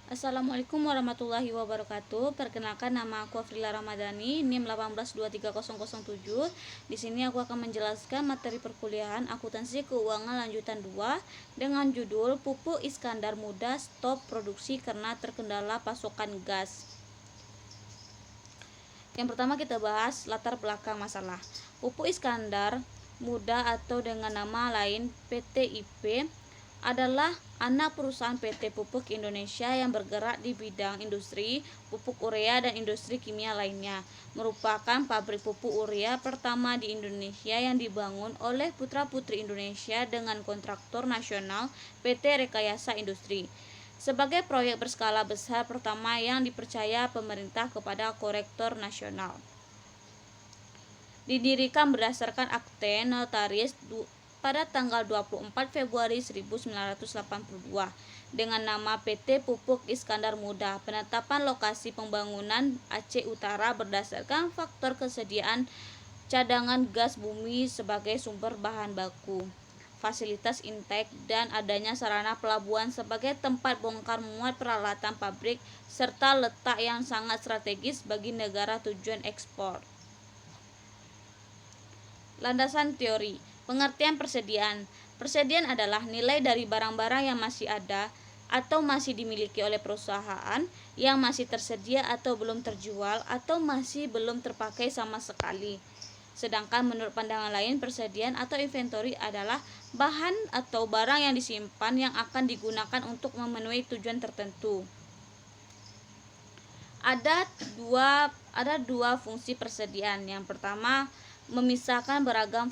Assalamualaikum warahmatullahi wabarakatuh. Perkenalkan, nama aku Afrila Ramadhani, NIM 1823007. Di sini aku akan menjelaskan materi perkuliahan Akuntansi Keuangan lanjutan 2 dengan judul Pupuk Iskandar Muda stop produksi karena terkendala pasokan gas. Yang pertama kita bahas latar belakang masalah. Pupuk Iskandar Muda atau dengan nama lain PTIP adalah anak perusahaan PT Pupuk Indonesia yang bergerak di bidang industri pupuk urea dan industri kimia lainnya. Merupakan pabrik pupuk urea pertama di Indonesia yang dibangun oleh putra-putri Indonesia dengan kontraktor nasional PT Rekayasa Industri. Sebagai proyek berskala besar pertama yang dipercaya pemerintah kepada kontraktor nasional. Didirikan berdasarkan akte notaris pada tanggal 24 Februari 1982 dengan nama PT Pupuk Iskandar Muda. Penetapan lokasi pembangunan Aceh Utara berdasarkan faktor kesediaan cadangan gas bumi sebagai sumber bahan baku, fasilitas intake, dan adanya sarana pelabuhan sebagai tempat bongkar muat peralatan pabrik, serta letak yang sangat strategis bagi negara tujuan ekspor. Landasan teori. Pengertian persediaan. Persediaan adalah nilai dari barang-barang yang masih ada atau masih dimiliki oleh perusahaan, yang masih tersedia atau belum terjual atau masih belum terpakai sama sekali. Sedangkan menurut pandangan lain, persediaan atau inventory adalah bahan atau barang yang disimpan yang akan digunakan untuk memenuhi tujuan tertentu. Ada dua fungsi persediaan. Yang pertama, memisahkan beragam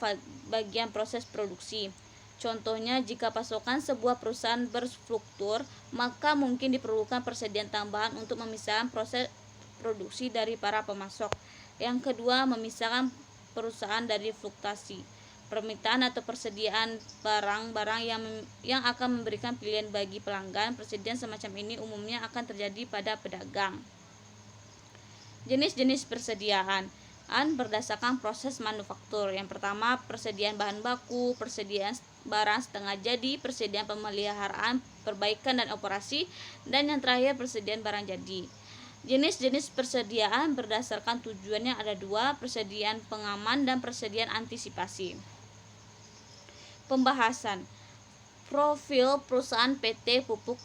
bagian proses produksi. Contohnya, jika pasokan sebuah perusahaan berstruktur, maka mungkin diperlukan persediaan tambahan untuk memisahkan proses produksi dari para pemasok. Yang kedua, memisahkan perusahaan dari fluktuasi permintaan atau persediaan barang-barang yang akan memberikan pilihan bagi pelanggan. Persediaan semacam ini umumnya akan terjadi pada pedagang. Jenis-jenis persediaan berdasarkan proses manufaktur. Yang pertama, persediaan bahan baku, persediaan barang setengah jadi, persediaan pemeliharaan, perbaikan dan operasi, dan yang terakhir persediaan barang jadi. Jenis-jenis persediaan berdasarkan tujuannya ada dua, persediaan pengaman dan persediaan antisipasi. Pembahasan. Profil perusahaan PT Pupuk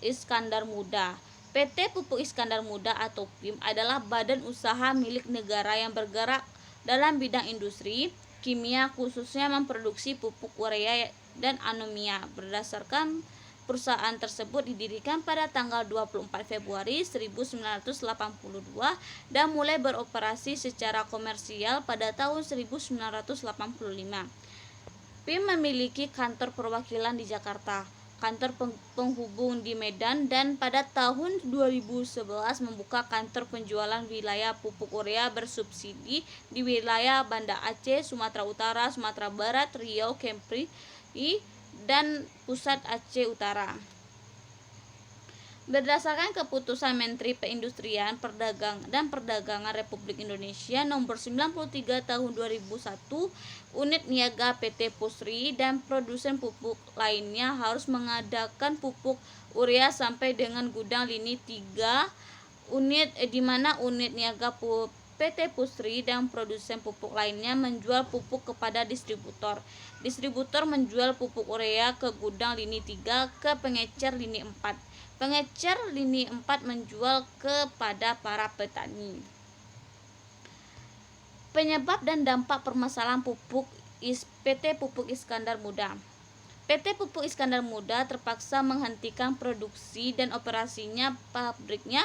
Iskandar Muda. PT Pupuk Iskandar Muda atau PIM adalah badan usaha milik negara yang bergerak dalam bidang industri kimia, khususnya memproduksi pupuk urea dan anomia. Berdasarkan perusahaan tersebut didirikan pada tanggal 24 Februari 1982 dan mulai beroperasi secara komersial pada tahun 1985. PIM memiliki kantor perwakilan di Jakarta, kantor penghubung di Medan, dan pada tahun 2011 membuka kantor penjualan wilayah pupuk urea bersubsidi di wilayah Banda Aceh, Sumatera Utara, Sumatera Barat, Riau, Kepri, dan Pusat Aceh Utara. Berdasarkan keputusan Menteri Perindustrian dan Perdagangan Republik Indonesia nomor 93 tahun 2001, unit niaga PT Pusri dan produsen pupuk lainnya harus mengadakan pupuk urea sampai dengan gudang lini 3 unit, di mana unit niaga PT Pusri dan produsen pupuk lainnya menjual pupuk kepada distributor. Distributor menjual pupuk urea ke gudang lini 3 ke pengecer lini 4. Pengecer lini 4 menjual kepada para petani. Penyebab dan dampak permasalahan PT Pupuk Iskandar Muda. PT Pupuk Iskandar Muda terpaksa menghentikan produksi dan operasinya pabriknya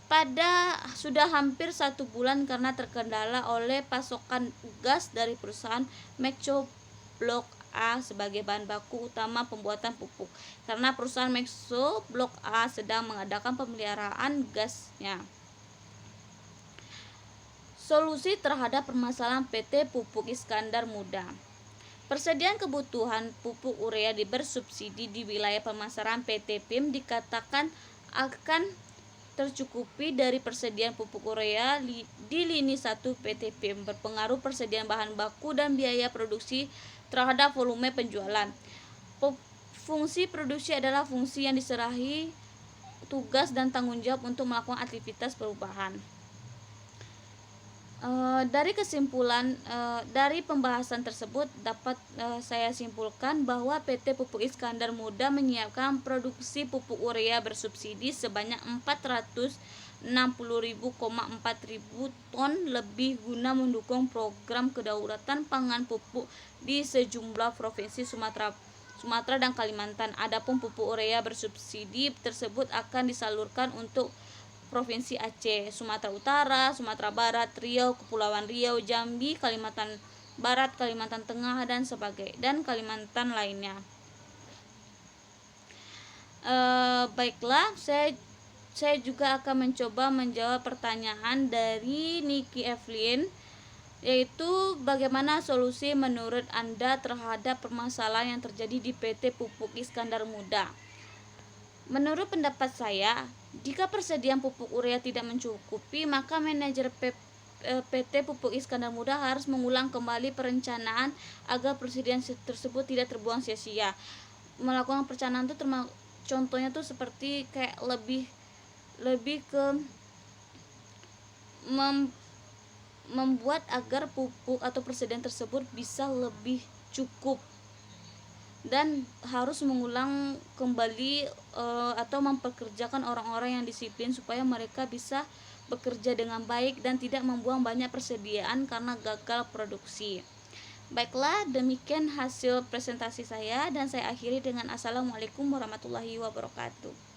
pada sudah hampir 1 bulan karena terkendala oleh pasokan gas dari perusahaan Mexo Blok A sebagai bahan baku utama pembuatan pupuk, karena perusahaan Mexo Blok A sedang mengadakan pemeliharaan gasnya. Solusi terhadap permasalahan PT Pupuk Iskandar Muda. Persediaan kebutuhan pupuk urea bersubsidi di wilayah pemasaran PT PIM dikatakan akan tercukupi dari persediaan pupuk urea di lini 1 PT PIM. Berpengaruh persediaan bahan baku dan biaya produksi terhadap volume penjualan. Fungsi produksi adalah fungsi yang diserahi tugas dan tanggung jawab untuk melakukan aktivitas perubahan. Dari pembahasan tersebut dapat saya simpulkan bahwa PT Pupuk Iskandar Muda menyiapkan produksi pupuk urea bersubsidi sebanyak 460.400 ton lebih guna mendukung program kedaulatan pangan pupuk di sejumlah provinsi Sumatera dan Kalimantan. Adapun pupuk urea bersubsidi tersebut akan disalurkan untuk Provinsi Aceh, Sumatera Utara, Sumatera Barat, Riau, Kepulauan Riau, Jambi, Kalimantan Barat, Kalimantan Tengah dan Kalimantan lainnya. Baiklah, saya juga akan mencoba menjawab pertanyaan dari Niki Evelyn, yaitu bagaimana solusi menurut Anda terhadap permasalahan yang terjadi di PT Pupuk Iskandar Muda. Menurut pendapat saya, jika persediaan pupuk urea tidak mencukupi, maka manajer PT Pupuk Iskandar Muda harus mengulang kembali perencanaan agar persediaan tersebut tidak terbuang sia-sia. Melakukan perencanaan itu contohnya tuh seperti kayak lebih ke membuat agar pupuk atau persediaan tersebut bisa lebih cukup, dan harus mengulang kembali atau mempekerjakan orang-orang yang disiplin supaya mereka bisa bekerja dengan baik dan tidak membuang banyak persediaan karena gagal produksi. Baiklah, demikian hasil presentasi saya dan saya akhiri dengan Assalamualaikum warahmatullahi wabarakatuh.